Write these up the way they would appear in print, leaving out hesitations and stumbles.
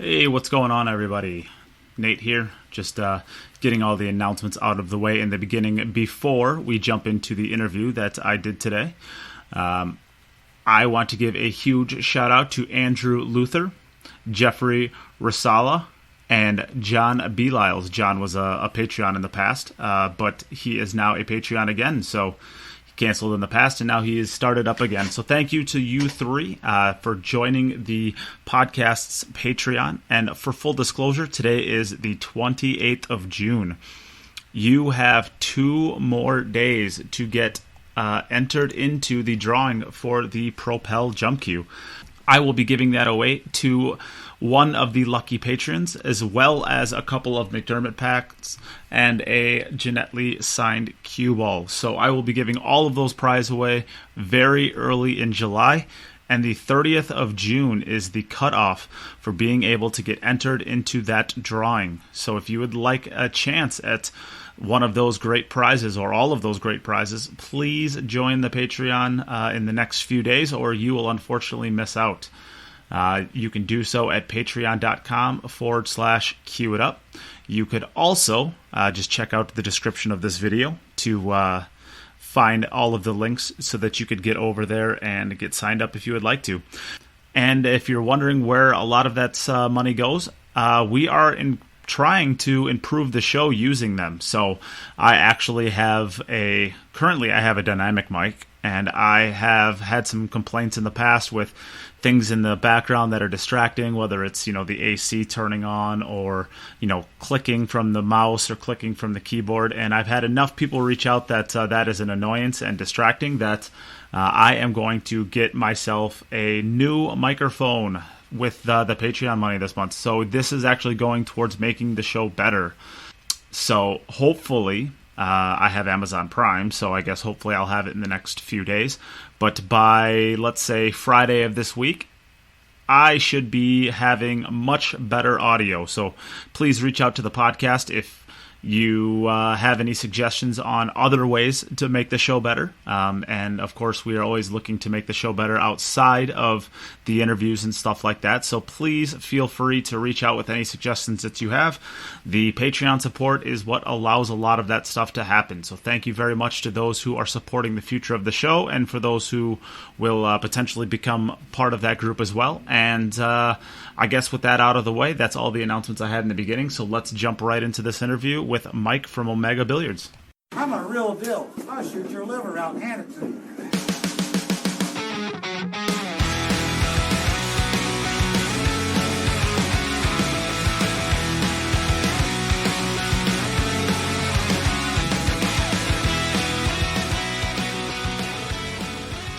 Hey, what's going on, everybody? Nate here, just getting all the announcements out of the way in the beginning before we jump into the interview that I did today. I want to give a huge shout out to Andrew Luther, Jeffrey Rasala, and John Beliles. John was a Patreon in the past, but he is now a Patreon again, so canceled in the past, and now he is started up again. So thank you to you three for joining the podcast's Patreon. And for full disclosure, today is the 28th of June. You have 2 more days to get entered into the drawing for the Propel Jump Queue. I will be giving that away to one of the lucky patrons, as well as a couple of McDermott packs and a Jeanette Lee signed cue ball. So I will be giving all of those prizes away very early in July, and the 30th of June is the cutoff for being able to get entered into that drawing. So if you would like a chance at one of those great prizes or all of those great prizes, please join the Patreon in the next few days, or you will unfortunately miss out. You can do so at patreon.com/queueitup. You could also just check out the description of this video to find all of the links so that you could get over there and get signed up if you would like to. And if you're wondering where a lot of that money goes, we are trying to improve the show using them. So I actually currently I have a dynamic mic, and I have had some complaints in the past with things in the background that are distracting, whether it's, the AC turning on or, clicking from the mouse or clicking from the keyboard. And I've had enough people reach out that that is an annoyance and distracting that I am going to get myself a new microphone with the Patreon money this month. So this is actually going towards making the show better. So hopefully, I have Amazon Prime, so I guess hopefully I'll have it in the next few days. But by, let's say, Friday of this week, I should be having much better audio. So please reach out to the podcast if you have any suggestions on other ways to make the show better. And of course, we are always looking to make the show better outside of the interviews and stuff like that. So please feel free to reach out with any suggestions that you have. The Patreon support is what allows a lot of that stuff to happen. So thank you very much to those who are supporting the future of the show, and for those who will potentially become part of that group as well. And I guess with that out of the way, that's all the announcements I had in the beginning. So let's jump right into this interview with Mike from Omega Billiards. I'm a real deal. I'll shoot your liver out and hand it to you.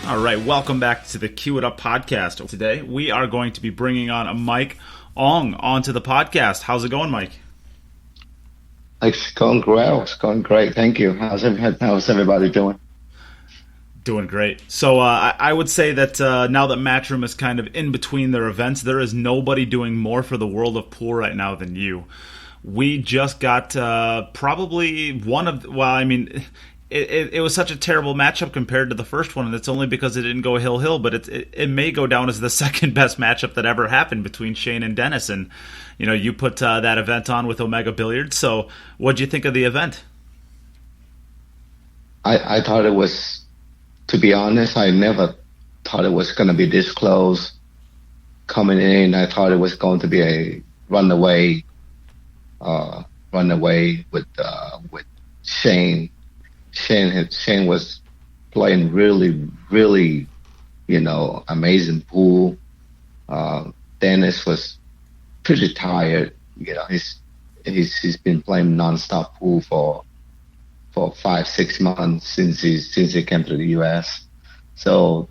All right, welcome back to the Cue It Up podcast. Today, we are going to be bringing on Mike Ong onto the podcast. How's it going, Mike? It's going well. It's going great. Thank you. How's everybody doing? Doing great. So I would say that now that Matchroom is kind of in between their events, there is nobody doing more for the world of pool right now than you. We just got probably one of, it was such a terrible matchup compared to the first one, and it's only because it didn't go hill-hill, but it may go down as the second best matchup that ever happened between Shane and Dennis. And, you put that event on with Omega Billiards. So what'd you think of the event? I thought it was, to be honest, I never thought it was going to be this close coming in. I thought it was going to be a runaway with Shane. Shane was playing really, really, amazing pool. Dennis was pretty tired. He's been playing nonstop pool for 5-6 months since he came to the U.S. So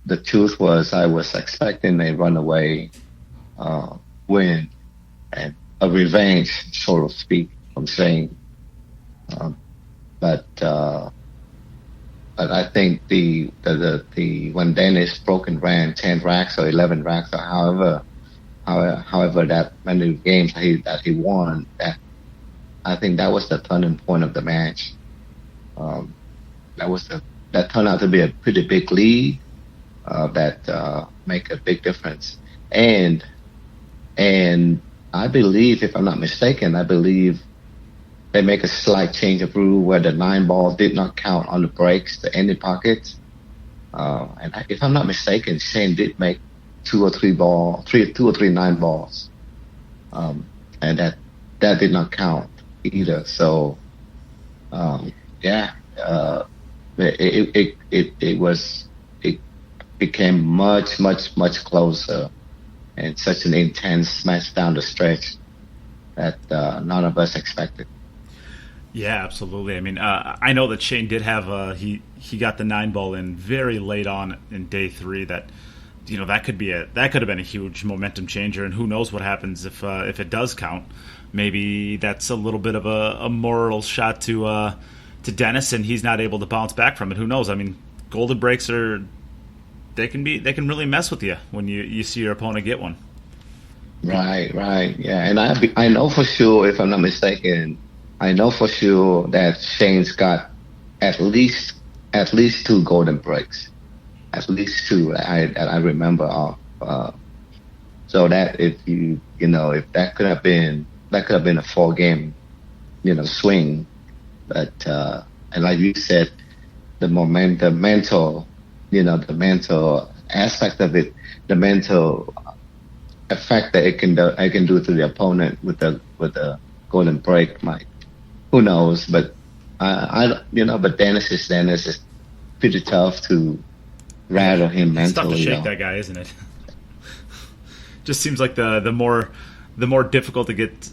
the truth was, I was expecting a runaway win and a revenge, so to speak, from Shane. But I think the when Dennis broke and ran 10 racks or 11 racks or however that many games that he won, that I think that was the turning point of the match. That turned out to be a pretty big lead that make a big difference. And And I believe, if I'm not mistaken, I believe they make a slight change of rule where the 9 ball did not count on the breaks, the ending pockets. If I'm not mistaken, Shane did make 2 or 3 9 balls, and that did not count either. So, yeah, it became much closer, and such an intense match down the stretch that none of us expected. Yeah, absolutely. I mean, I know that Shane did have he got the 9 ball in very late on in day 3. That that could have been a huge momentum changer, and who knows what happens if it does count. Maybe that's a little bit of a moral shot to Dennis, and he's not able to bounce back from it. Who knows? I mean, golden breaks they can really mess with you when you see your opponent get one. Right, yeah, and I know for sure, if I'm not mistaken, I know for sure that Shane's got at least 2 golden breaks, at least 2 that I remember of. So that if if that could have been a 4-game swing, but and like you said, the mental aspect of it, the mental effect that it can do to the opponent with the golden break might. Who knows? But but Dennis is pretty tough to rattle him mentally. It's tough to shake that guy, isn't it? Just seems like the more difficult to get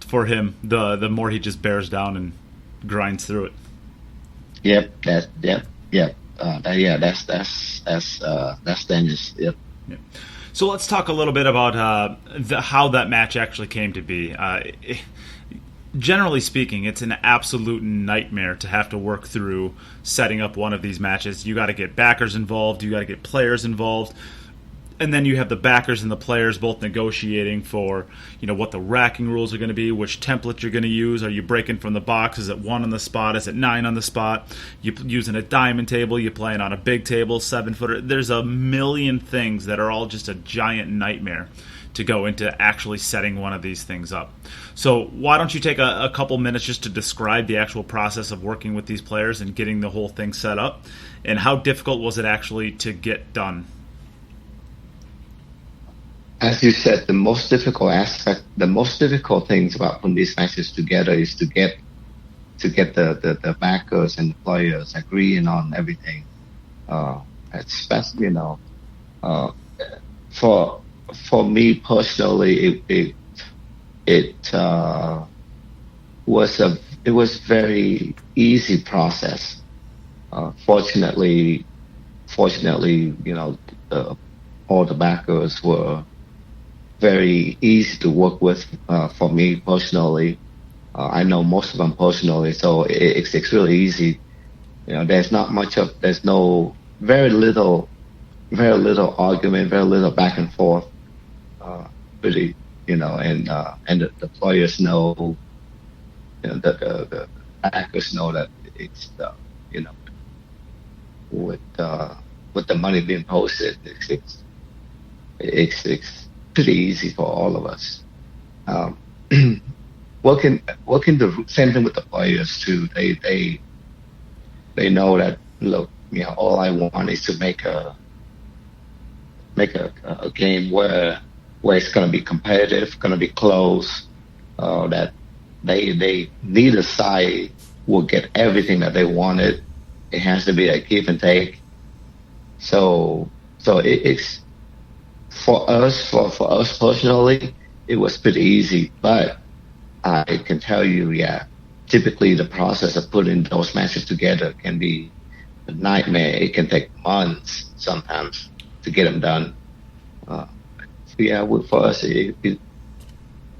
for him, the more he just bears down and grinds through it. Yep. That's Dennis. Yep. So let's talk a little bit about how that match actually came to be. Generally speaking, it's an absolute nightmare to have to work through setting up one of these matches. You got to get backers involved, you got to get players involved, and then you have the backers and the players both negotiating for what the racking rules are going to be, which template you're going to use. Are you breaking from the box? Is it 1 on the spot? Is it 9 on the spot? You using a diamond table? You playing on a big table, 7-footer? There's a million things that are all just a giant nightmare to go into actually setting one of these things up. So why don't you take a couple minutes just to describe the actual process of working with these players and getting the whole thing set up, and how difficult was it actually to get done? As you said, the most difficult things about putting these matches together is to get the backers and the players agreeing on everything. Especially, for me personally, it was very easy process. Fortunately, all the backers were very easy to work with. For me personally, I know most of them personally, so it's really easy. There's very little argument, very little back and forth. Really, and the players know, the backers know that it's with the money being posted, it's pretty easy for all of us. Working the same thing with the players too. They know that, look, all I want is to make a game where it's going to be competitive, going to be close. That they neither side will get everything that they wanted. It has to be a give and take. So it's for us personally, it was pretty easy. But I can tell you, typically the process of putting those matches together can be a nightmare. It can take months sometimes to get them done. For us, the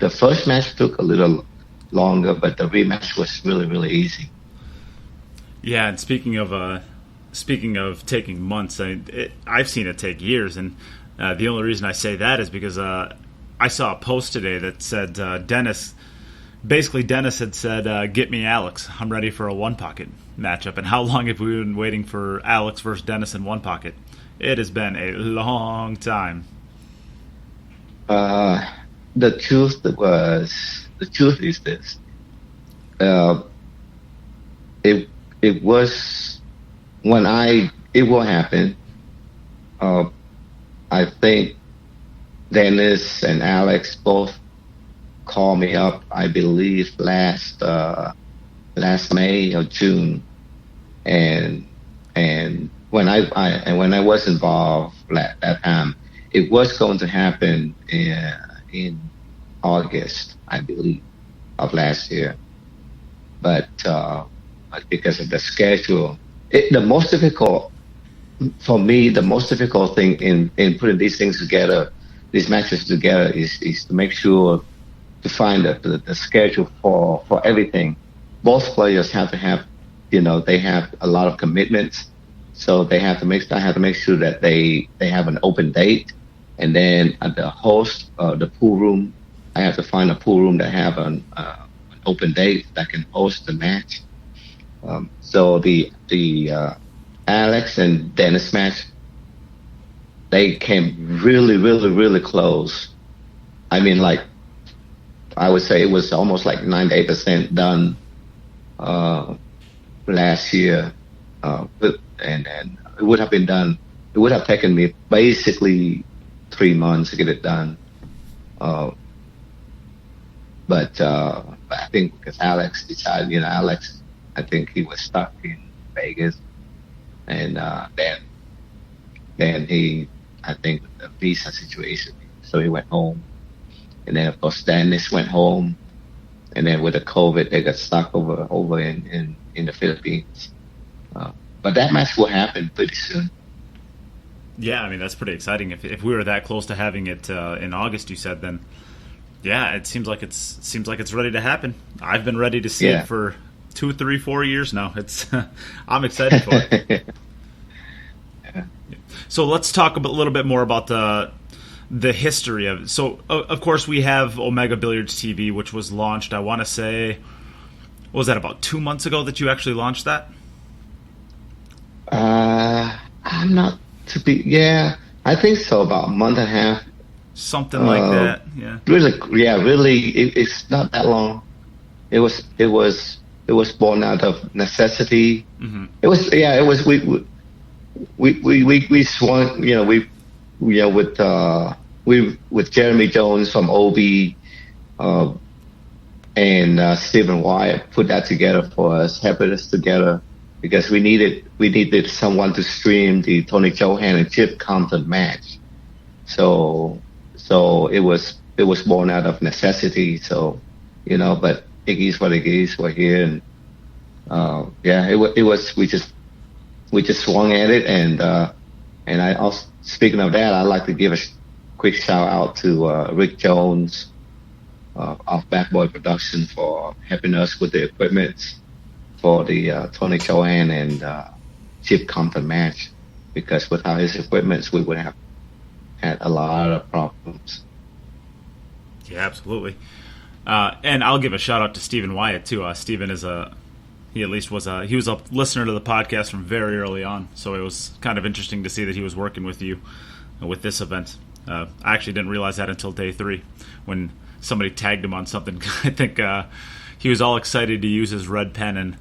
first match took a little longer, but the rematch was really, really easy. Yeah, and speaking of taking months, I've seen it take years, and the only reason I say that is because I saw a post today that said Dennis had said, "Get me Alex. I'm ready for a one pocket matchup." And how long have we been waiting for Alex versus Dennis in one pocket? It has been a long time. the truth is this. Uh, it was it will happen. Uh, I think Dennis and Alex both called me up, I believe last May or June, and when I was involved at that time, it was going to happen in August, I believe, of last year, but because of the schedule, the most difficult for me, the most difficult thing in putting these things together, these matches together, is to make sure to find the schedule for everything. Both players have to have, they have a lot of commitments, so I have to make sure that they have an open date, and then at the host, the pool room, I have to find a pool room that have an open date that can host the match. So the Alex and Dennis match, they came really, really, really close. I mean, like, I would say it was almost like 98% done last year, and it would have been done. It would have taken me basically 3 months to get it done. But I think because Alex decided, Alex, I think he was stuck in Vegas, and then he, I think, the visa situation, so he went home, and then of course Dennis went home, and then with the COVID, they got stuck over in the Philippines. But that match will happen pretty soon. Yeah, I mean, that's pretty exciting. If we were that close to having it in August, you said, then yeah, it seems like it's ready to happen. I've been ready to see it for 2, 3, 4 years now. It's I'm excited for it. Yeah. So let's talk a little bit more about the history of it. So of course we have Omega Billiards TV, which was launched, I want to say, what was that, about 2 months ago that you actually launched that? I'm not to be. Yeah, I think so. About a month and a half. Something like that. Yeah. Really. It's not that long. It was born out of necessity. Mm-hmm. It was. We swung. With Jeremy Jones from OB, and Stephen Wyatt put that together for us, helping us together, because we needed someone to stream the Tony Johan and Chip Compton match. So it was born out of necessity. So, but it is what it is. We're here, and it was. We just swung at it, and I also, speaking of that, I'd like to give a quick shout out to Rick Jones of Bad Boy Production for helping us with the equipment for the Tony Johan and Chip Compton match, because without his equipment, we would have had a lot of problems. Yeah, absolutely. And I'll give a shout out to Stephen Wyatt too. Stephen is he was a listener to the podcast from very early on, so it was kind of interesting to see that he was working with you with this event. I actually didn't realize that until day 3 when somebody tagged him on something. I think he was all excited to use his red pen, and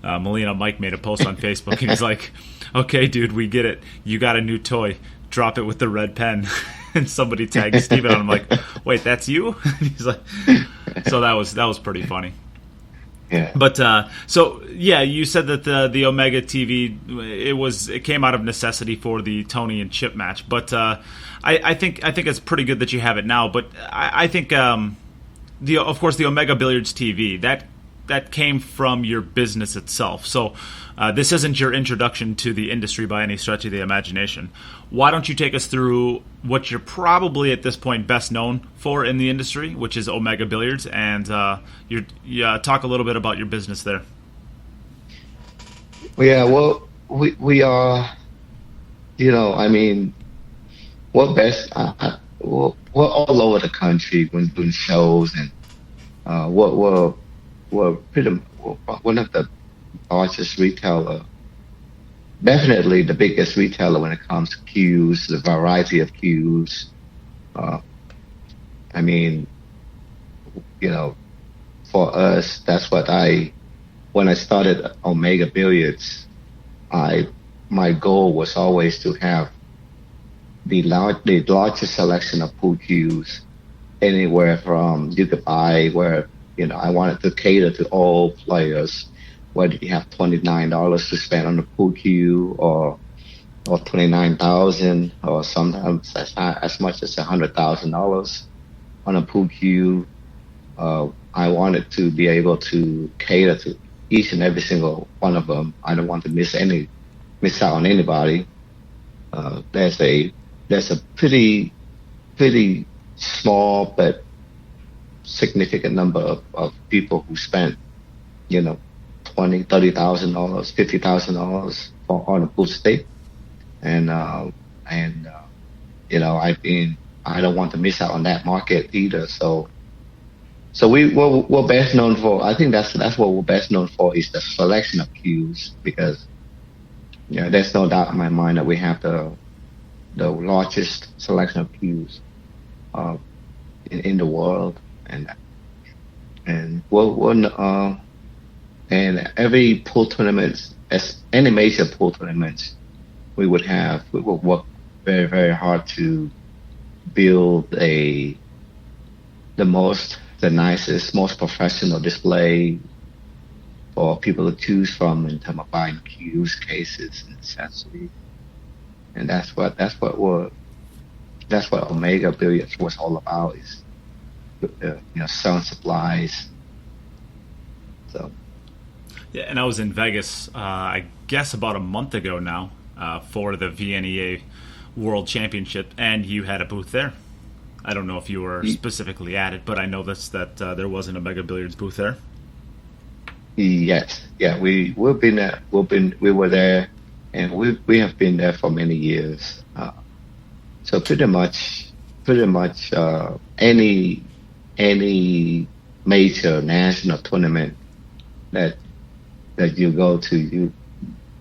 Melina Mike made a post on Facebook, and he's like, "Okay, dude, we get it. You got a new toy. Drop it with the red pen." And somebody tagged Steven, and I'm like, "Wait, that's you?" And he's like, so that was pretty funny. Yeah. But so yeah, you said that the Omega TV it came out of necessity for the Tony and Chip match, but I think it's pretty good that you have it now. But I think of course the Omega Billiards TV that came from your business itself. So this isn't your introduction to the industry by any stretch of the imagination. Why don't you take us through what you're probably at this point best known for in the industry, which is Omega Billiards, and talk a little bit about your business there. Yeah, well, we are, I mean, we're best. We're all over the country when doing shows, and we're one of the largest retailer, definitely the biggest retailer when it comes to cues, the variety of cues. I mean, you know, for us, that's what when I started Omega Billiards, my goal was always to have the largest selection of pool cues anywhere from you could buy where, I wanted to cater to all players, whether you have $29 to spend on the pool cue or 29,000 or sometimes as much as $100,000 on a pool cue. I wanted to be able to cater to each and every single one of them. I don't want to miss out on anybody. There's a pretty small but significant number of people who spent, $20,000, $30,000, $50,000 on a pool stick, and I don't want to miss out on that market either. So we're best known for. I think that's what we're best known for is the selection of cues, because there's no doubt in my mind that we have the largest selection of cues in the world, and every pool tournament, as any major pool tournaments, we would work very, very hard to build the nicest, most professional display for people to choose from in terms of buying cues, cases, and accessories. And that's what Omega Billiards was all about, is selling supplies. So yeah, and I was in Vegas, I guess about a month ago now, for the VNEA World Championship, and you had a booth there. I don't know if you were specifically at it, but I know that there was an Omega Billiards booth there. Yes, yeah, we were there, and we have been there for many years. So pretty much any major national tournament that you go to, you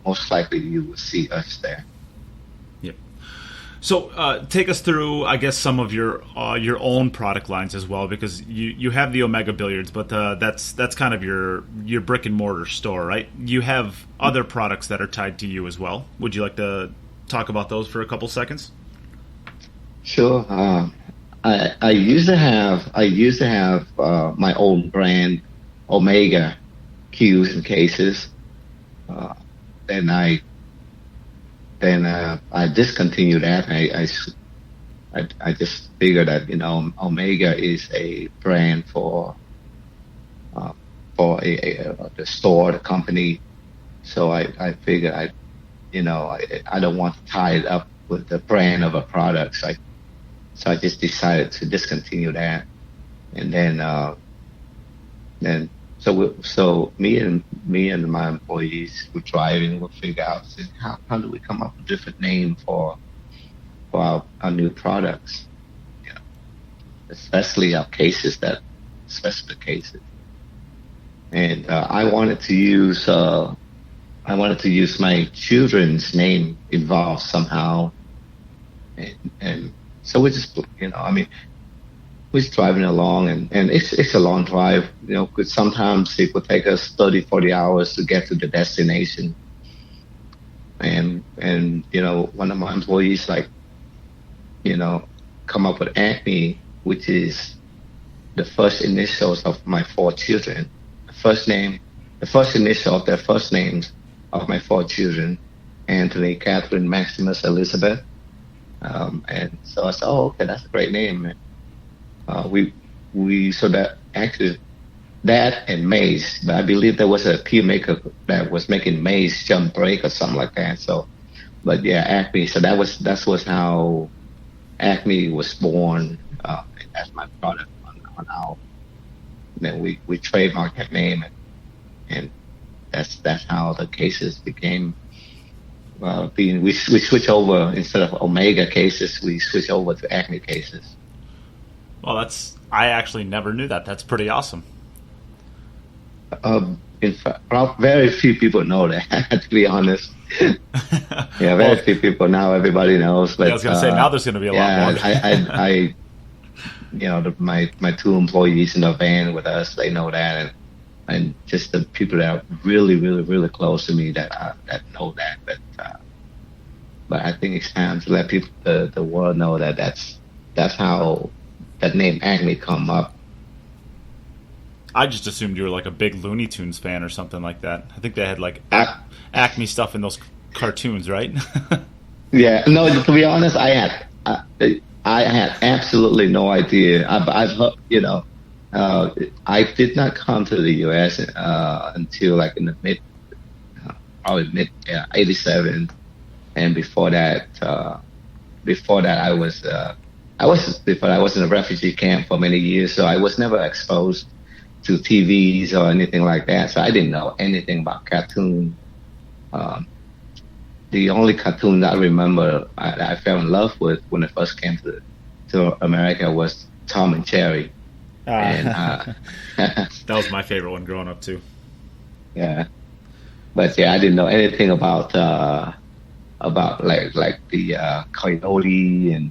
most likely you will see us there. Yep. So take us through, I guess, some of your own product lines as well, because you have the Omega Billiards, but that's kind of your brick and mortar store, right? You have other products that are tied to you as well. Would you like to talk about those for a couple seconds? Sure. I used to have my own brand, Omega cues and cases. Then I discontinued that. I just figured that Omega is a brand for the store, the company. So I figured I don't want to tie it up with the brand of a product. So I just decided to discontinue that, and then me and my employees were driving. We'll figure out how do we come up with a different name for our new products, especially our cases, specific cases. And I wanted to use my children's name involved somehow, and so we just we're just driving along, and it's a long drive, because sometimes it would take us 30, 40 hours to get to the destination. And one of my employees come up with Acme, which is the first initials of my 4 children. The first initial of their first names of my 4 children, Anthony, Catherine, Maximus, Elizabeth. And so I said, oh, okay, that's a great name. So that actually, that and Maze, but I believe there was a cue maker that was making Maze jump break or something like that. So, but yeah, Acme. So that was how Acme was born. That's my product on our. Then we trademarked that name, and that's how the cases became. We switch over, instead of Omega cases, we switch over to Acme cases. Well, I actually never knew that. That's pretty awesome. In fact, very few people know that, to be honest. Yeah, very few people now. Everybody knows. But I was going to say, now there's going to be a lot more. my two employees in the van with us, they know that, and just the people that are really, really, really close to me that know that. But I think it's time to let people, the world know that that's how that name Acme come up. I just assumed you were like a big Looney Tunes fan or something like that. I think they had like Acme stuff in those cartoons, right? Yeah, no. To be honest, I had absolutely no idea. I've heard, I did not come to the U.S. Until like in the probably mid '87, and before that I was in a refugee camp for many years, so I was never exposed to TVs or anything like that. So I didn't know anything about cartoon. The only cartoon that I remember I fell in love with when I first came to America was Tom and Jerry. And that was my favorite one growing up too. Yeah, but yeah, I didn't know anything about like the coyote, and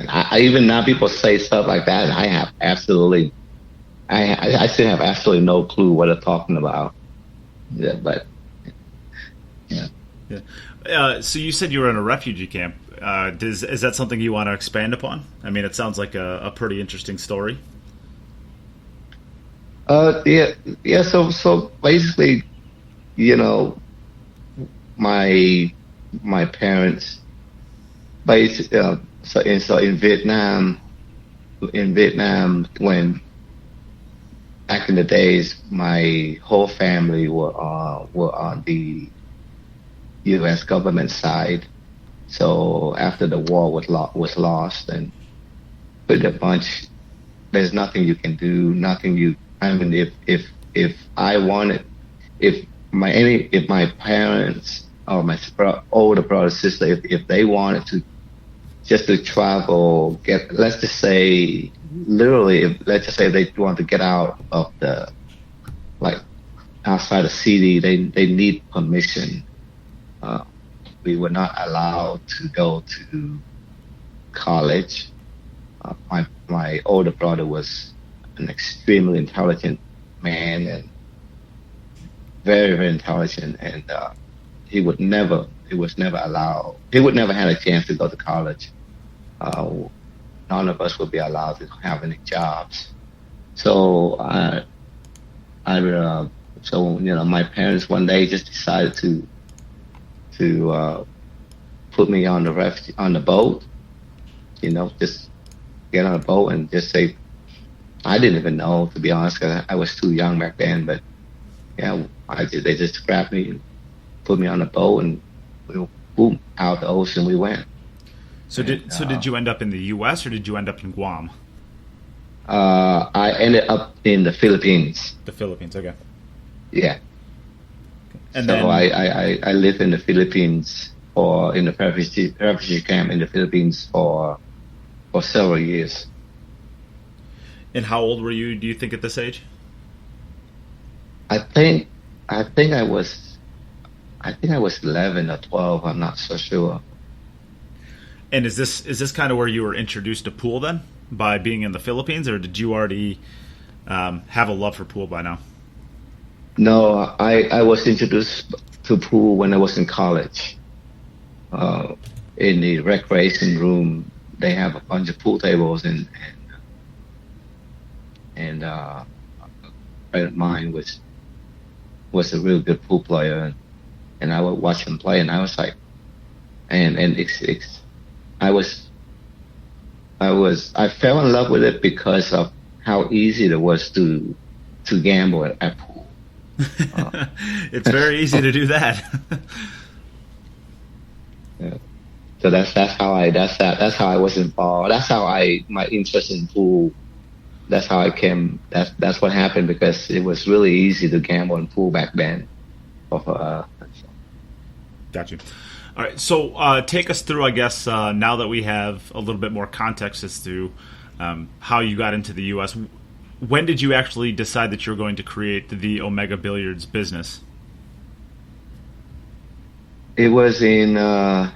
I even now people say stuff like that, and I have absolutely, I still have absolutely no clue what they're talking about. Yeah, but yeah. So you said you were in a refugee camp. Is that something you want to expand upon? I mean, it sounds like a pretty interesting story. Yeah. So basically, my parents, so in Vietnam, when back in the days, my whole family were on the U.S. government side. So after the war was lost, and pretty much there's nothing you can do. I mean, if I wanted, if my parents or my older brother, sister, if they wanted to just to travel, let's just say they want to get out of outside the city, they need permission. We were not allowed to go to college. My older brother was an extremely intelligent man, and very, very intelligent, and he was never allowed. He would never had a chance to go to college. None of us would be allowed to have any jobs. So my parents one day just decided to put me on the boat. Just get on a boat and just say, I didn't even know, to be honest, because I was too young back then. But yeah, they just grabbed me and put me on a boat, and boom, out the ocean we went. So did you end up in the U.S. or did you end up in Guam? I ended up in the Philippines. The Philippines, okay. Yeah. And so then I lived in the Philippines in the refugee camp in the Philippines for several years. And how old were you, do you think, at this age? I think I was 11 or 12. I'm not so sure. And is this kind of where you were introduced to pool then, by being in the Philippines, or did you already have a love for pool by now? No, I was introduced to pool when I was in college. In the recreation room, they have a bunch of pool tables, and a friend of mine was a real good pool player, and I would watch him play, and I was like, I fell in love with it because of how easy it was to gamble at pool. It's very easy to do that. Yeah. So that's how I was involved. That's how my interest in pool. That's how I came. That's what happened, because it was really easy to gamble in pool back then. Got you. All right, so take us through, I guess, now that we have a little bit more context as to how you got into the U.S., when did you actually decide that you were going to create the Omega Billiards business? It was in, I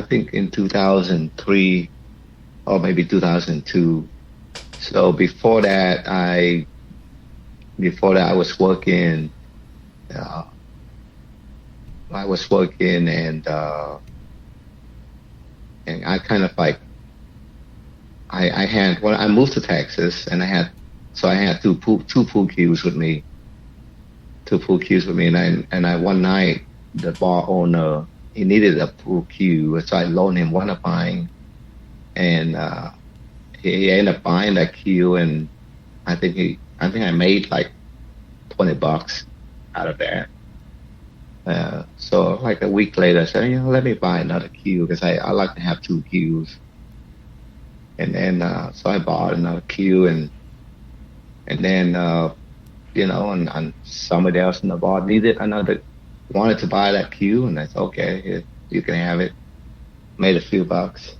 think in 2003 or maybe 2002. So before that, uh, I was working and I kind of like, I had, when I moved to Texas and I had two pool cues with me, and I one night, the bar owner, he needed a pool cue, so I loaned him one of mine, and he ended up buying that cue, and I think I made like $20 out of that. So like a week later, I said, let me buy another cue because I like to have two cues. And then so I bought another cue, and then and somebody else in the bar wanted to buy that cue, and I said, okay, you can have it. Made a few bucks,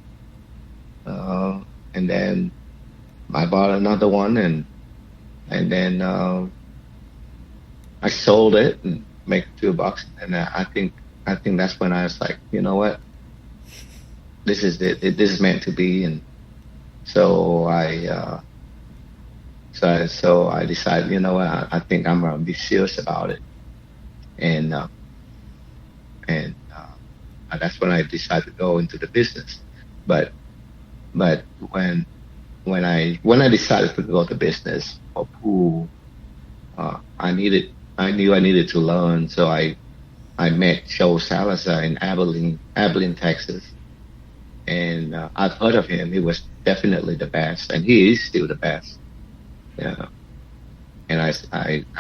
and then I bought another one, and then I sold it and make a few bucks, and I think that's when I was like, you know what, this is it. This is meant to be, and so I decided, you know what, I think I'm gonna be serious about it, and that's when I decided to go into the business. But when I decided to go to business for pool, I knew I needed to learn. So I met Joe Salazar in Abilene, Texas, and I've heard of him. He was definitely the best, and he is still the best. Yeah, and I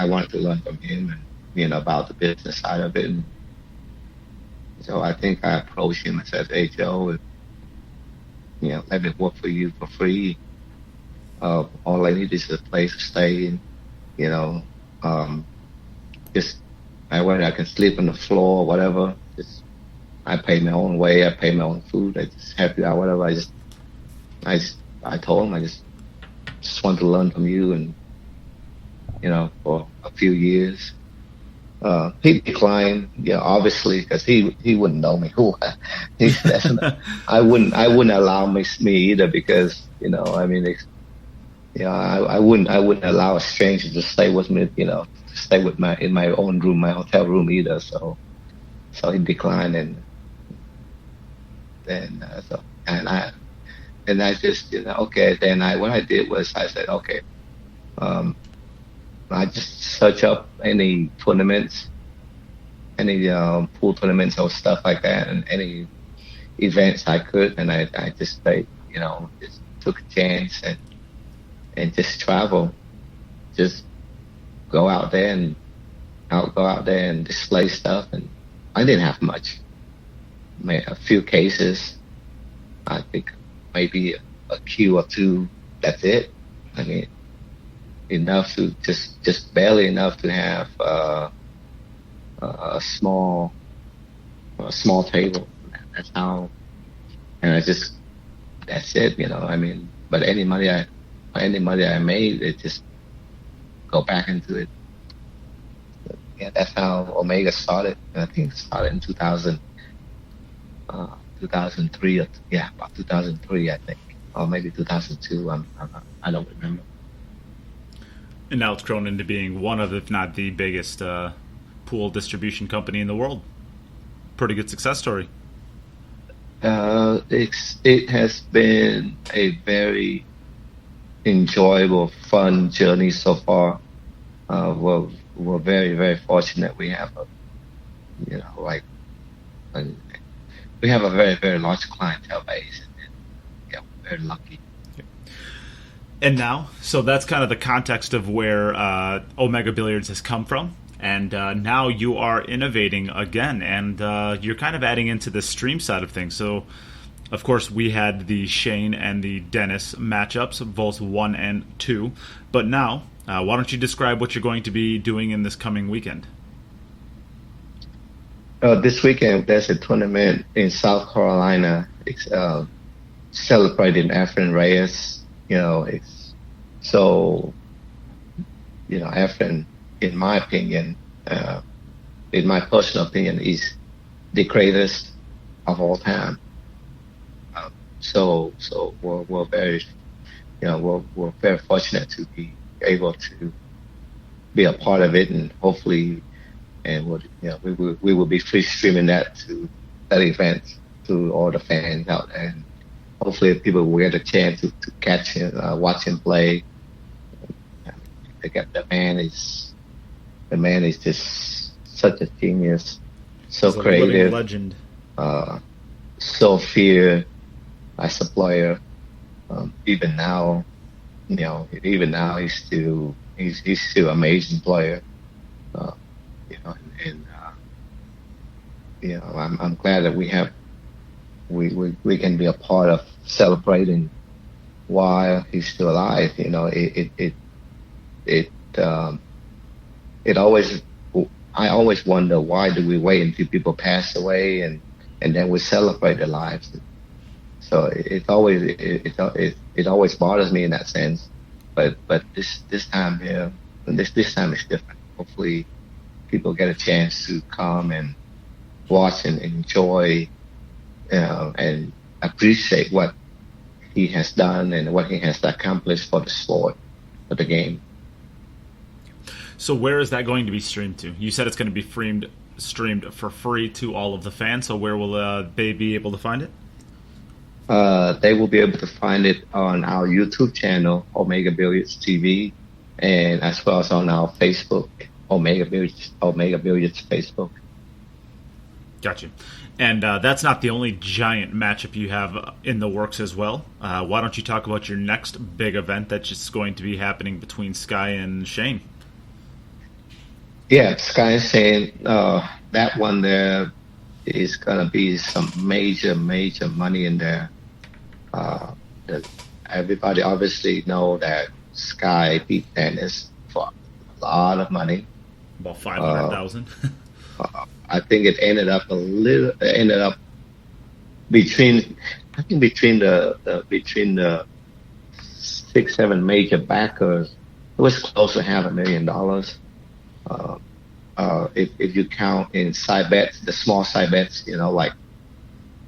wanted to learn from him, and about the business side of it. And so I think I approached him and said, "Hey Joe, let me work for you for free. All I need is a place to stay, and just whether I can sleep on the floor or whatever. Just I pay my own way, I pay my own food. I just help you out, whatever. I told him I just want to learn from you, and for a few years." He declined, obviously, because he wouldn't know me. I wouldn't allow me either, because I wouldn't allow a stranger to stay with me, to stay with in my own room, my hotel room either. So he declined, and then I just okay. Then what I did was I said, okay. I just search up any tournaments, any pool tournaments or stuff like that, and any events I could, and I just just took a chance and just travel, just go out there and display stuff. And I didn't have much, a few cases, I think maybe a cue or two. That's it. I mean, enough to just barely enough to have a small table. That's how, and that's it. But any money I made, it just go back into it. But yeah, that's how Omega started. I think it started in 2003. About 2003, I think, or maybe 2002. I don't remember. And now it's grown into being one of, if not the biggest pool distribution company in the world. Pretty good success story. It has been a very enjoyable, fun journey so far. We're very, very fortunate. We have we have a very, very large clientele base, and we're very lucky. And now, so that's kind of the context of where Omega Billiards has come from. And now you are innovating again, and you're kind of adding into the stream side of things. So, of course, we had the Shane and the Dennis matchups, Vols 1 and 2. But now, why don't you describe what you're going to be doing in this coming weekend? This weekend, there's a tournament in South Carolina. It's celebrating Efren Reyes. Efren, in my opinion, in my personal opinion, is the greatest of all time. So we're very, we're very fortunate to be able to be a part of it, and hopefully, and we will be free streaming that event to all the fans out there. And hopefully people will get a chance to catch him, watch him play. The man is just such a genius, so He's a creative, living legend, so feared as a player. Even now, he's still an amazing player. I'm glad that we can be a part of celebrating while he's still alive. I always wonder, why do we wait until people pass away and then we celebrate their lives? So it always bothers me in that sense. But this time here, this time is different. Hopefully, people get a chance to come and watch and enjoy and appreciate what he has done and what he has accomplished for the sport, for the game. So where is that going to be streamed to? You said it's going to be streamed for free to all of the fans. So where will they be able to find it? They will be able to find it on our YouTube channel, Omega Billiards TV, and as well as on our Facebook, Omega Billiards Facebook. Gotcha. And that's not the only giant matchup you have in the works as well. Why don't you talk about your next big event that's just going to be happening between Sky and Shane? Yeah, Sky and Shane, that one there is going to be some major money in there. Everybody obviously know that Sky beat Dennis for a lot of money. About 500,000. I think it ended up between the 6-7 major backers, it was close to $500,000. If you count in side bets, the small side bets, like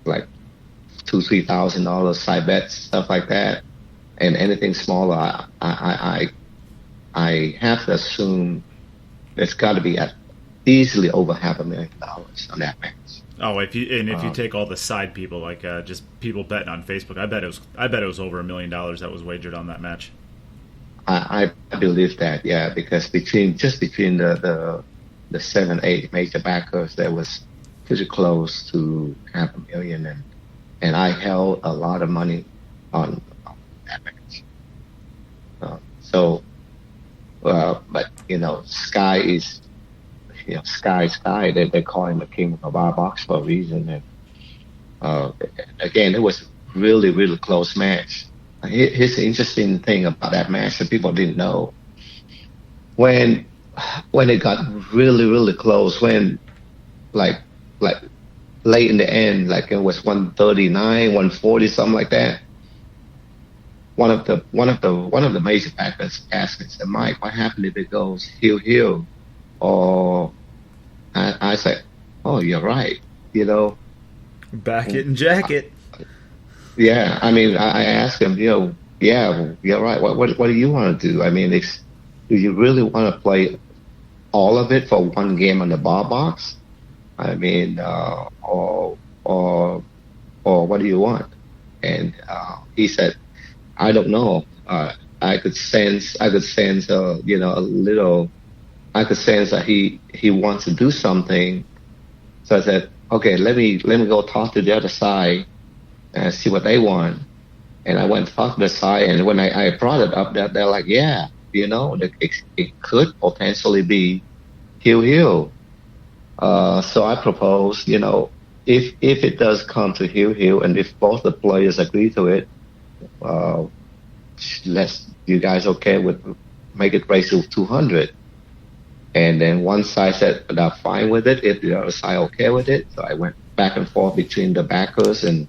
$2,000-$3,000 side bets, stuff like that, and anything smaller, I have to assume it's got to be at easily over $500,000 on that match. Oh, if you take all the side people, like just people betting on Facebook, I bet it was over $1 million that was wagered on that match. I believe that, yeah, because between the 7-8 major backers, there was pretty close to $500,000, and I held a lot of money on that match. But Sky is, Sky. They call him the king of our box for a reason. And again, it was really, really close match. Here's the interesting thing about that match that people didn't know. When it got really, really close, when like late in the end, like it was 139, 140, something like that. One of the major backers asked me, said, "Mike, what happened if it goes heel?" Or I said, "Oh, you're right. Back it and jack it." Yeah, I mean, I asked him, yeah, you're right. What do you want to do? I mean, do you really want to play all of it for one game on the bar box? I mean, or what do you want? And he said, I don't know. I could sense a little. I could sense that he wants to do something. So I said, okay, let me go talk to the other side and see what they want. And I went and talked to the side, and when I brought it up, they're like, yeah, it could potentially be heel. So I proposed, if it does come to heel, and if both the players agree to it, you guys okay with make it race to 200? And then one side said they're fine with it, if the other side okay with it. So I went back and forth between the backers, and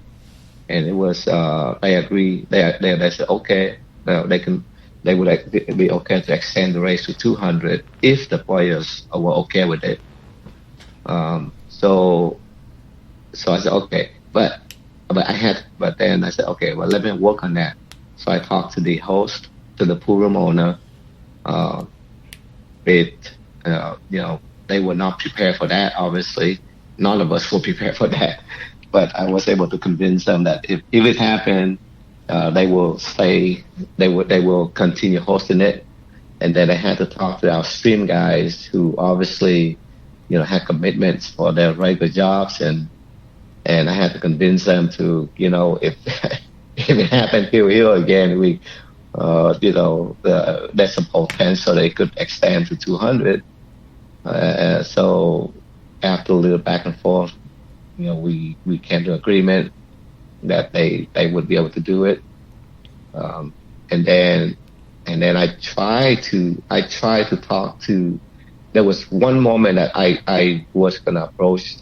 it was they agreed. They said okay, they would be okay to extend the race to 200 if the players were okay with it. So I said okay, but then I said okay, well, let me work on that. So I talked to the host, to the pool room owner. It, they were not prepared for that. Obviously, none of us were prepared for that. But I was able to convince them that if it happened, they will stay. They will continue hosting it. And then I had to talk to our stream guys who obviously, had commitments for their regular jobs, and I had to convince them to, if if it happened here again, there's some potential they could extend to 200. So after a little back and forth, we came to agreement that they would be able to do it. And then I tried to talk to. There was one moment that I was gonna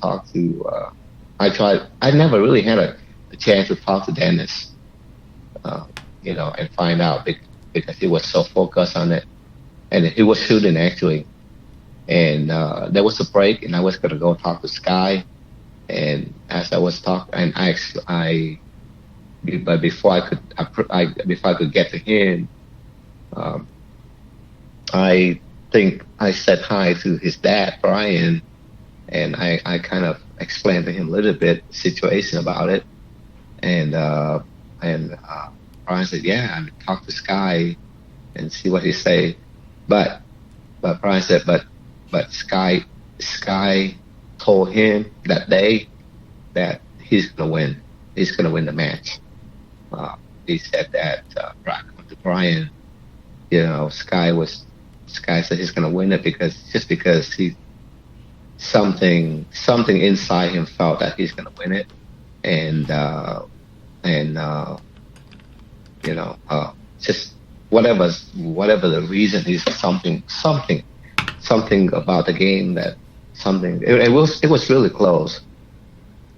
talk to. I never really had a chance to talk to Dennis, and find out because he was so focused on it, and he was shooting actually. And there was a break, and I was gonna go talk to Sky. And as I was talking, and but before I could get to him, I think I said hi to his dad, Brian, and I kind of explained to him a little bit the situation about it, and Brian said, "Yeah, I talk to Sky and see what he say," but Brian said, but Sky told him that day that he's gonna win. He's gonna win the match. He said that to Brian, Sky said he's gonna win it because he something inside him felt that he's gonna win it, and just whatever the reason is, something about the game that it was really close.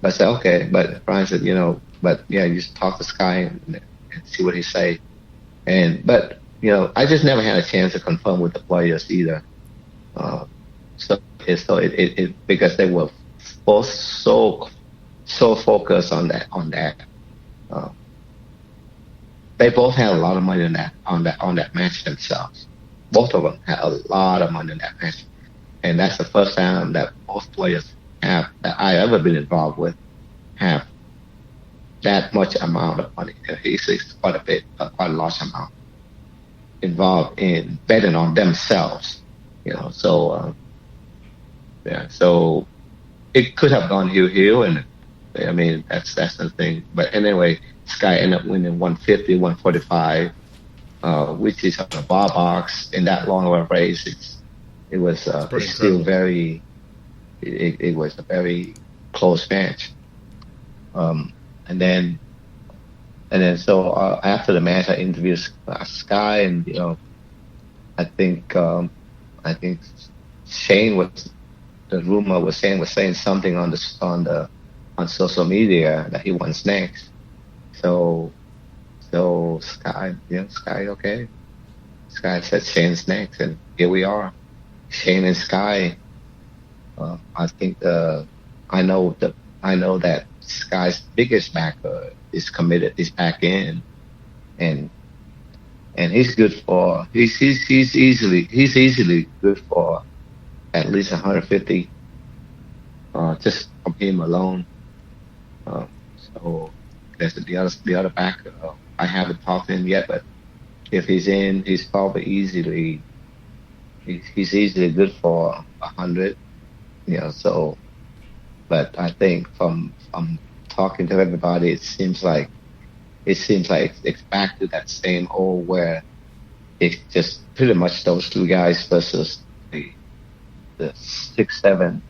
I said okay, but Brian said you just talk to Sky and see what he say, but I just never had a chance to confirm with the players either. So it because they were both so focused on that. They both had a lot of money on that match themselves. Both of them had a lot of money in that match, and that's the first time that both players that I ever been involved with have that much amount of money. It's quite a large amount involved in betting on themselves. So it could have gone heel, and I mean that's the thing. But anyway, Sky ended up winning 150, 145, which is on the bar box in that long of a race. It was still very. It was a very close match. And then so after the match, I interviewed Sky, and I think Shane was. The rumor was saying something on social media that he wants next. So Sky, okay. Sky said Shane's next, and here we are, Shane and Sky. I think I know that Sky's biggest backer is committed, is back in, and he's good for he's easily good for at least 150, just from him alone. So there's the other backer. I haven't talked to him yet, but if he's in, he's probably easily good for 100. So, but I think from talking to everybody, it seems like it's back to that same old where it's just pretty much those two guys versus the 6-7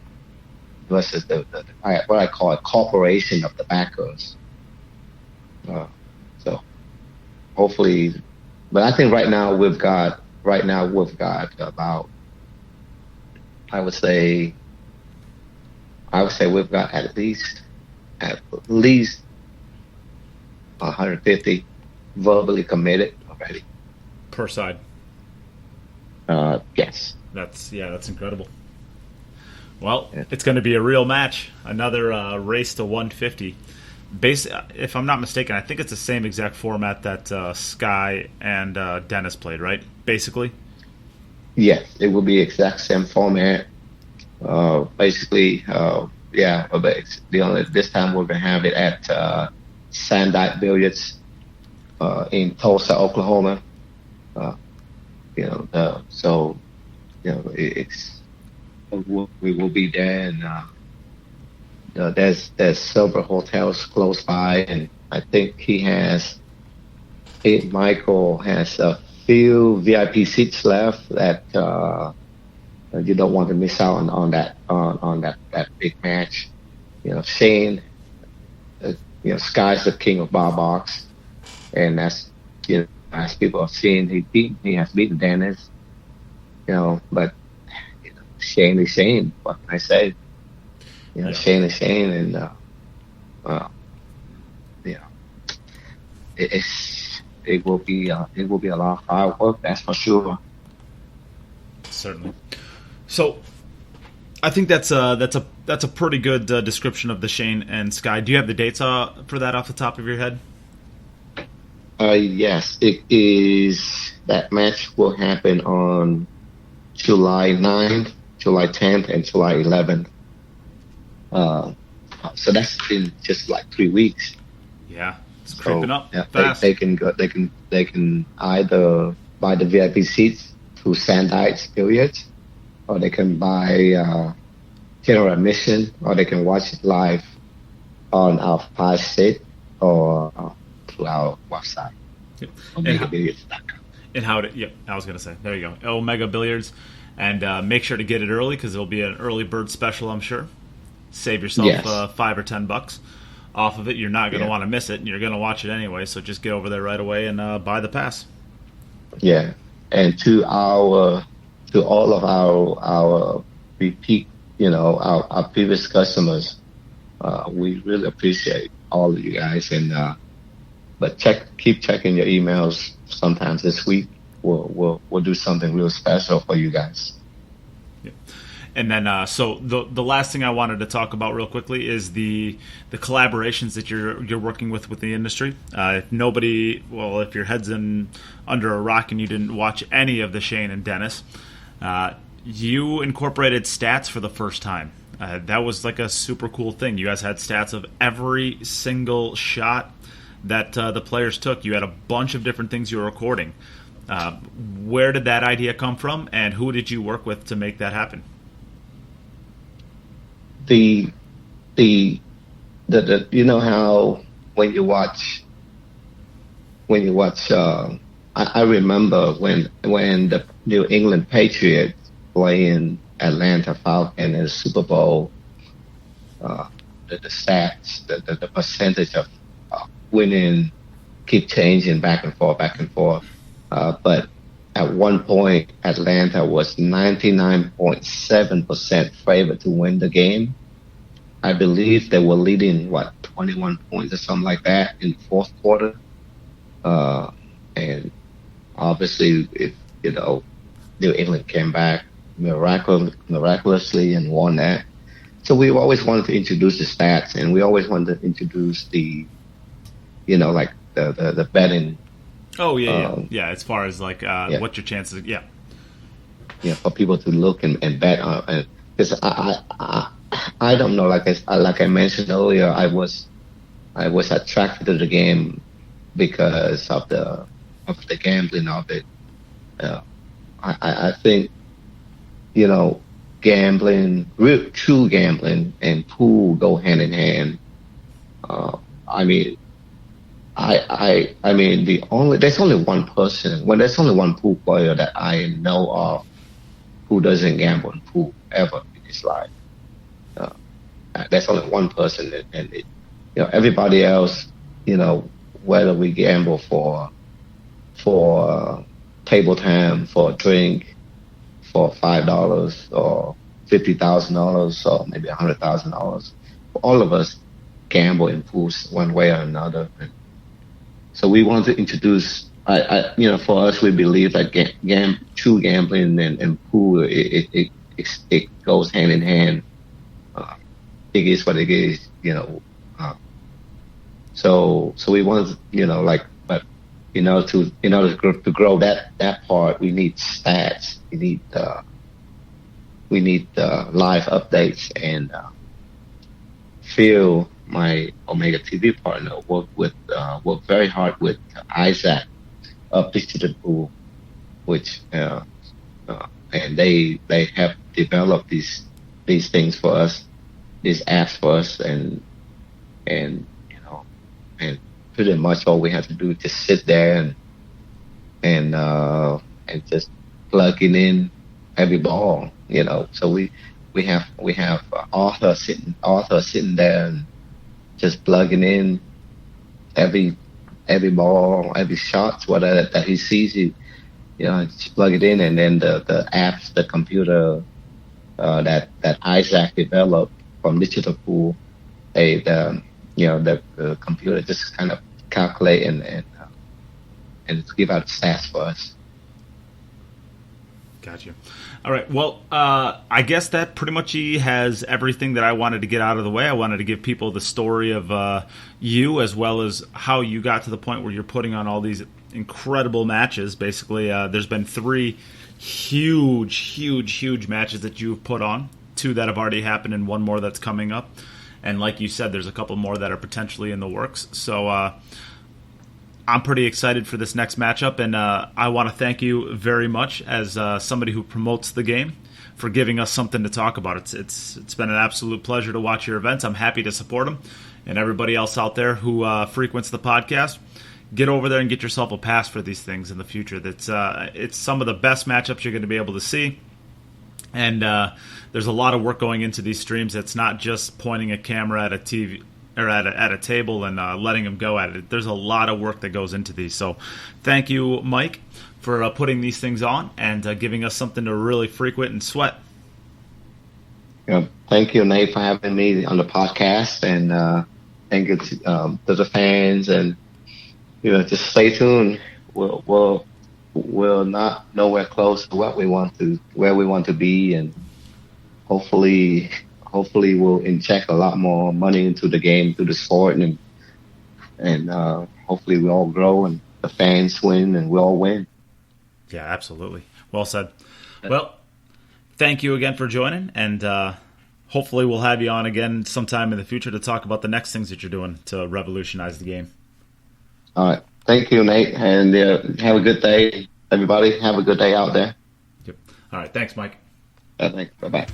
versus the what I call a corporation of the backers. So hopefully, but I think right now we've got about, I would say we've got at least 150 verbally committed already per side. Yes. That's incredible. Well, It's going to be a real match. Another race to 150. if I'm not mistaken, I think it's the same exact format that Sky and Dennis played, right? Basically. Yes, it will be exact same format. Basically, yeah, but it's the only this time we're gonna have it at Neight Billiards in Tulsa, Oklahoma. Uh, so we will be there, and there's several hotels close by, and I think Michael has a few VIP seats left that you don't want to miss out on that big match. Shane, Sky's the king of bar box, and that's as people have seen, he has beaten Dennis. But Shane is Shane. What can I say? Shane is Shane, and it will be a lot of hard work. That's for sure. Certainly. So, I think that's a pretty good description of the Shane and Sky. Do you have the dates for that off the top of your head? Yes, it is. That match will happen on July 9th, July 10th, and July 11th. So that's in just like 3 weeks. Yeah, it's creeping up fast. They can either buy the VIP seats through Neight Billiards, or they can buy general admission, or they can watch it live on our Fire State or through our website. Yep. OmegaBilliards.com. And I was going to say, there you go, Omega Billiards. And make sure to get it early because it'll be an early bird special, I'm sure. Save yourself $5 or $10 off of it. You're not going to want to miss it, and you're going to watch it anyway. So just get over there right away and buy the pass. Yeah, and to all of our repeat, our previous customers, we really appreciate all of you guys. And but keep checking your emails. Sometimes this week we'll do something real special for you guys. Yeah. And then, so the last thing I wanted to talk about real quickly is the collaborations that you're working with the industry. If your head's under a rock and you didn't watch any of the Shane and Dennis, you incorporated stats for the first time. That was like a super cool thing. You guys had stats of every single shot that the players took. You had a bunch of different things you were recording. Where did that idea come from, and who did you work with to make that happen? The how when you watch I remember when the New England Patriots playing Atlanta Falcons in the Super Bowl, the stats, the percentage of winning keep changing back and forth. But at one point, Atlanta was 99.7% favored to win the game. I believe they were leading 21 points or something like that in the fourth quarter. And obviously, New England came back miraculously and won that. So we always wanted to introduce the stats, and we always wanted to introduce the betting. Oh yeah. As far as what's your chances? Yeah, for people to look and bet on. Because I don't know. Like I mentioned earlier, I was attracted to the game because of the gambling of it. I think gambling, true gambling, and pool go hand in hand. I mean, there's only one person. When there's only one pool player that I know of who doesn't gamble in pool ever in his life. There's only one person, and everybody else, whether we gamble for table time, for a drink, for $5 or $50,000 or maybe $100,000, all of us gamble in pools one way or another. And so we want to introduce, for us, we believe that true gambling and pool, it goes hand in hand. It is what it is, So we want, but to to grow that part, we need stats. We need live updates, and Phil, my Omega TV partner, worked very hard with Isaac of Digital Pool, which and they have developed these things for us, these apps for us, and and pretty much all we have to do is just sit there and just plugging in every ball, So we have Arthur sitting there and just plugging in every ball, every shot, whatever that he sees, just plug it in, and then the apps, the computer that Isaac developed from Digital Pool, the computer just kind of calculate and give out stats for us. Gotcha. All right. Well, I guess that pretty much has everything that I wanted to get out of the way. I wanted to give people the story of you, as well as how you got to the point where you're putting on all these incredible matches. Basically, there's been 3 huge matches that you've put on, 2 that have already happened and 1 more that's coming up. And like you said, there's a couple more that are potentially in the works. So I'm pretty excited for this next matchup, and I want to thank you very much as somebody who promotes the game for giving us something to talk about. It's been an absolute pleasure to watch your events. I'm happy to support them, and everybody else out there who frequents the podcast, get over there and get yourself a pass for these things in the future. It's some of the best matchups you're going to be able to see, and there's a lot of work going into these streams. It's not just pointing a camera at a TV or at a table and letting them go at it. There's a lot of work that goes into these. So thank you, Mike, for putting these things on and giving us something to really frequent and sweat. Yeah, thank you, Nate, for having me on the podcast, and thank you to the fans, and just stay tuned. We're not nowhere close to where we want to be, and hopefully we'll inject a lot more money into the game, through the sport, and hopefully we all grow and the fans win and we all win. Yeah, absolutely. Well said. Well, thank you again for joining, and hopefully we'll have you on again sometime in the future to talk about the next things that you're doing to revolutionize the game. All right. Thank you, Nate, and have a good day, everybody. Have a good day out there. Yep. All right. Thanks, Mike. Thanks. Bye-bye.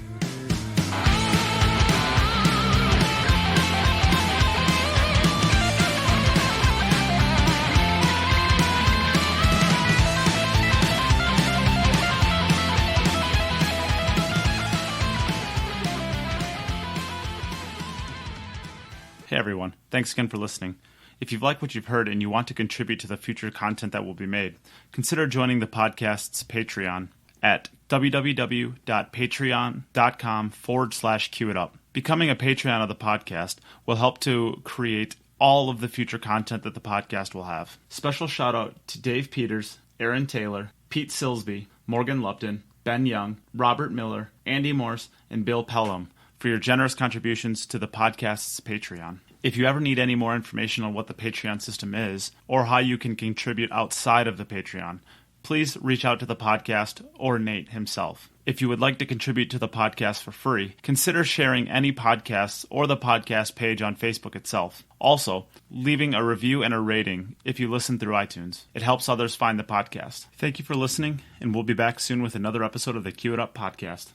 Hey everyone, thanks again for listening. If you've liked what you've heard and you want to contribute to the future content that will be made, consider joining the podcast's Patreon at www.patreon.com/QItUp. Becoming a Patreon of the podcast will help to create all of the future content that the podcast will have. Special shout out to Dave Peters, Aaron Taylor, Pete Silsby, Morgan Lupton, Ben Young, Robert Miller, Andy Morse, and Bill Pelham for your generous contributions to the podcast's Patreon. If you ever need any more information on what the Patreon system is, or how you can contribute outside of the Patreon, please reach out to the podcast or Nate himself. If you would like to contribute to the podcast for free, consider sharing any podcasts or the podcast page on Facebook itself. Also, leaving a review and a rating if you listen through iTunes. It helps others find the podcast. Thank you for listening, and we'll be back soon with another episode of the Q It Up podcast.